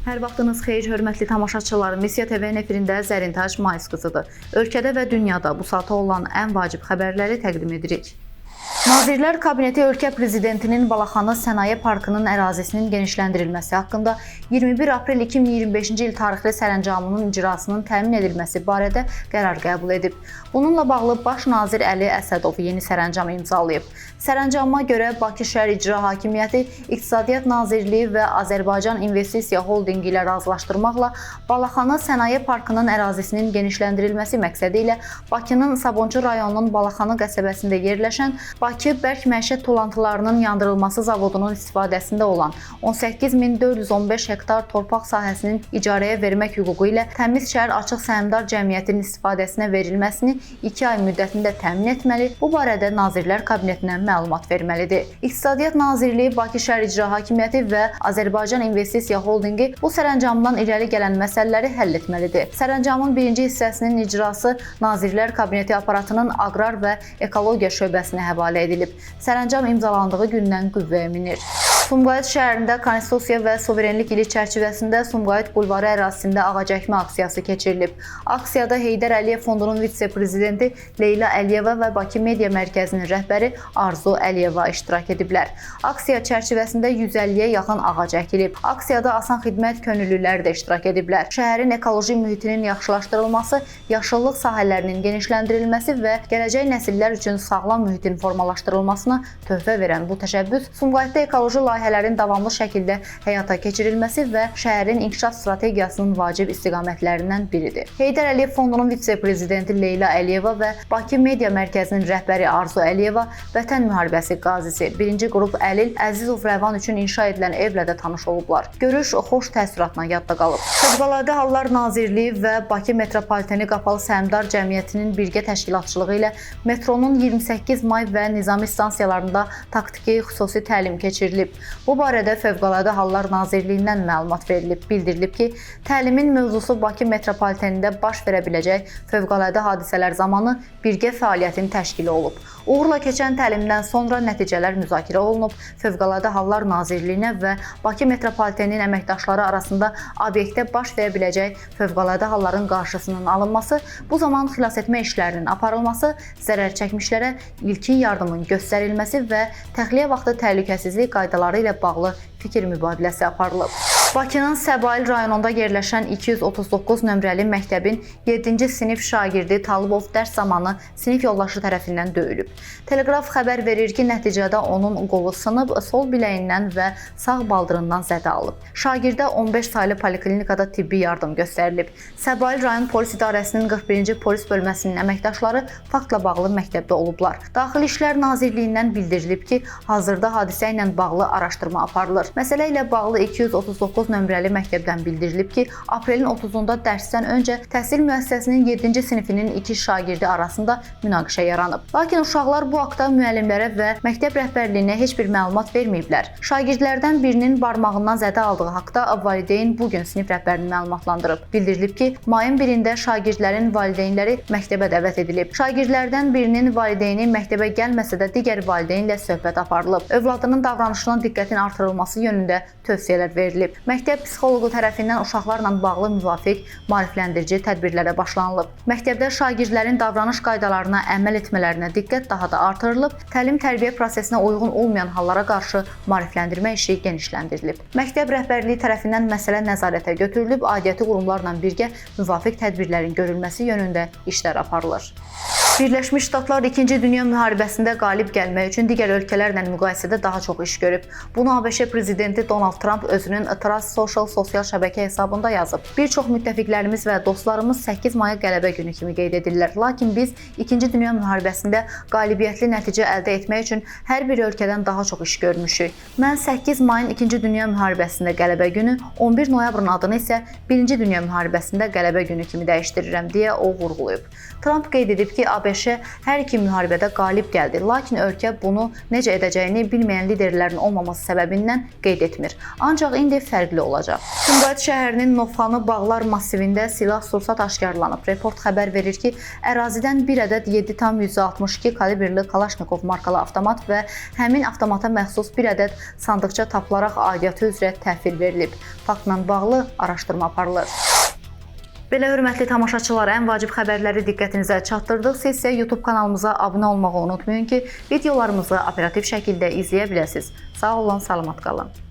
Hər vaxtınız xeyir, hörmətli tamaşaçılar. Missiya TV-nin efirində Zərintac Mayıs qızıdır. Ölkədə və dünyada bu saata olan ən vacib xəbərləri təqdim edirik. Nazirlər Kabineti ölkə prezidentinin Balaxanı Sənaye Parkının ərazisinin genişləndirilməsi haqqında 21 aprel 2025-ci il tarixli sərəncamının icrasının təmin edilməsi barədə qərar qəbul edib. Bununla bağlı Baş nazir Əli Əsədov yeni sərəncam imzalayıb. Sərəncama görə Bakı Şəhər İcra Hakimiyyəti, İqtisadiyyat Nazirliyi və Azərbaycan İnvestisiya Holdinqi ilə razılaşdırmaqla Balaxanı Sənaye Parkının ərazisinin genişləndirilməsi məqsədi ilə Bakının Sabunçu rayonunun Balaxanı qəsəbəsində yerləşən Bakı Bərk Məişət Tullantılarının Yandırılması Zavodunun istifadəsində olan 18.415 hektar torpaq sahəsinin icarəyə vermək hüququ ilə Təmiz Şəhər Açıq Səhmdar Cəmiyyətinin istifadəsinə verilməsini 2 ay müddətində təmin etməli, bu barədə Nazirlər Kabinetinə məlumat verməlidir. İqtisadiyyat Nazirliyi, Bakı Şəhər İcra Hakimiyyəti və Azərbaycan İnvestisiya Holdinqi bu sərəncamdan irəli gələn məsələləri həll etməlidir. Sərəncamın birinci hissəsinin icrası Nazirlər Kabineti aparatının aqrar və ekologiya şöbəsinə həvalə edilib. Sərəncam imzalandığı gündən qüvvəyə minir. Sumqayıt şəhərində Konstitusiya və Suverenlik ili çərçivəsində Sumqayıt bulvarı ərazisində ağacəkmə aksiyası keçirilib. Aksiyada Heydər Əliyev Fondunun vitse-prezidenti Leyla Əliyeva və Bakı Media Mərkəzinin rəhbəri Arzu Əliyeva iştirak ediblər. Aksiya çərçivəsində 150-yə yaxın ağac əkilib. Aksiyada asan xidmət könüllüləri də iştirak ediblər. Şəhərin ekoloji mühitinin yaxşılaşdırılması, yaşıllıq sahələrinin genişləndirilməsi və gələcək nəsillər üçün sağlam mühitin formalaşdırılmasına töhfə verən bu təşəbbüs Sumqayıtda ekoloji layihələrin davamlı şəkildə həyata keçirilməsi və şəhərin inkişaf strategiyasının vacib istiqamətlərindən biridir. Heydər Əliyev Fondunun vitse-prezidenti Leyla Əliyeva və Bakı Media Mərkəzinin rəhbəri Arzu Əliyeva Vətən müharibəsi qazisi 1-ci qrup Əlil Əzizov Rəvan üçün inşa edilən evlə də tanış olublar. Görüş xoş təəssüratla yadda qalıb. Fövqəladə Hallar Nazirliyi və Bakı Metropoliteni Qapalı Səhmdar Cəmiyyətinin birgə təşkilatçılığı ilə metronun 28 may və Nizami stansiyalarında taktiki xüsusi təlim keçirilib. Bu barədə Fövqəladə Hallar Nazirliyindən məlumat verilib. Bildirilib ki, təlimin mövzusu Bakı metropolitenində baş verə biləcək fövqəladə hadisələr zamanı birgə fəaliyyətin təşkili olub. Uğurla keçən təlimdən sonra nəticələr müzakirə olunub. Fövqəladə Hallar Nazirliyinə və Bakı metropoliteninin əməkdaşları arasında obyektdə baş verə biləcək fövqəladə halların qarşısının alınması, bu zaman xilasetmə işlərinin aparılması, zərər çəkmişlərə ilkin yardımın göstərilməsi və təxliyə vaxtı təhlükəsizlik qaydaları ilə bağlı fikir mübadiləsi aparılıb. Bakının Səbail rayonunda yerləşən 239 nömrəli məktəbin 7-ci sinif şagirdi Talıbov dərs zamanı sinif yoldaşı tərəfindən döyülüb. Teleqraf xəbər verir ki, nəticədə onun qolu sınıb, sol biləyindən və sağ baldırından zədə alıb. Şagirdə 15 saylı poliklinikada tibbi yardım göstərilib. Səbail rayon polis idarəsinin 41-ci polis bölməsinin əməkdaşları faktla bağlı məktəbdə olublar. Daxili İşlər Nazirliyindən bildirilib ki, hazırda hadisə ilə bağlı araşdırma aparılır. Məsələ ilə bağlı 239 nömrəli məktəbdən bildirilib ki, aprelin 30-da dərsdən öncə təhsil müəssisəsinin 7-ci sinifinin 2 şagirdi arasında münaqişə yaranıb. Lakin uşaqlar bu haqda müəllimlərə və məktəb rəhbərliyinə heç bir məlumat verməyiblər. Şagirdlərdən birinin barmağından zədə aldığı haqda valideyn bu gün sinif rəhbərini məlumatlandırıb. Bildirilib ki, mayın 1-də şagirdlərin valideynləri məktəbə dəvət edilib. Şagirdlərdən birinin valideyni məktəbə gəlməsə də digər valideynlə söhbət aparılıb. Övladının davranışına diqqətin artırılması yönündə tövsiyələr verilib. Məktəb psixoloqu tərəfindən uşaqlarla bağlı müvafiq maarifləndirici tədbirlərə başlanılıb. Məktəbdə şagirdlərin davranış qaydalarına əməl etmələrinə diqqət daha da artırılıb, təlim-tərbiyə prosesinə uyğun olmayan hallara qarşı maarifləndirmə işi genişləndirilib. Məktəb rəhbərliyi tərəfindən məsələ nəzarətə götürülüb, aidiyyəti qurumlarla birgə müvafiq tədbirlərin görülməsi yönündə işlər aparılır. Birləşmiş Ştatlar 2-ci Dünya müharibəsində qalib gəlmək üçün digər ölkələrlə müqayisədə daha çox iş görüb. Bunu ABŞ prezidenti Donald Trump özünün Trust Social sosial şəbəkə hesabında yazıb. Bir çox müttəfiqlərimiz və dostlarımız 8 mayı qələbə günü kimi qeyd edirlər. Lakin biz 2-ci Dünya müharibəsində qalibiyyətli nəticə əldə etmək üçün hər bir ölkədən daha çox iş görmüşük. Mən 8 mayın 2-ci Dünya müharibəsində qələbə günü, 11 noyabrın adını isə 1-ci Dünya müharibəsində qələbə günü kimi dəyişdirirəm deyə o vurğulayıb. Trump qeyd edib ki, ABŞ hər iki müharibədə qalib gəldi, lakin ölkə bunu necə edəcəyini bilməyən liderlərin olmaması səbəbindən qeyd etmir. Ancaq indi fərqli olacaq. Sumqayıt şəhərinin Novxanı Bağlar massivində silah-sursat aşkarlanıb. Report xəbər verir ki, ərazidən bir ədəd 7,62 kalibrli Kalaşnikov markalı avtomat və həmin avtomata məxsus bir ədəd sandıqça tapılaraq aidiyyatı üzrə təhvil verilib. Faktla bağlı araşdırma aparılır. Belə hörmətli tamaşaçılar, ən vacib xəbərləri diqqətinizə çatdırdıq. Siz isə YouTube kanalımıza abunə olmağı unutmayın ki, videolarımızı operativ şəkildə izləyə biləsiniz. Sağ olun, salamat qalın.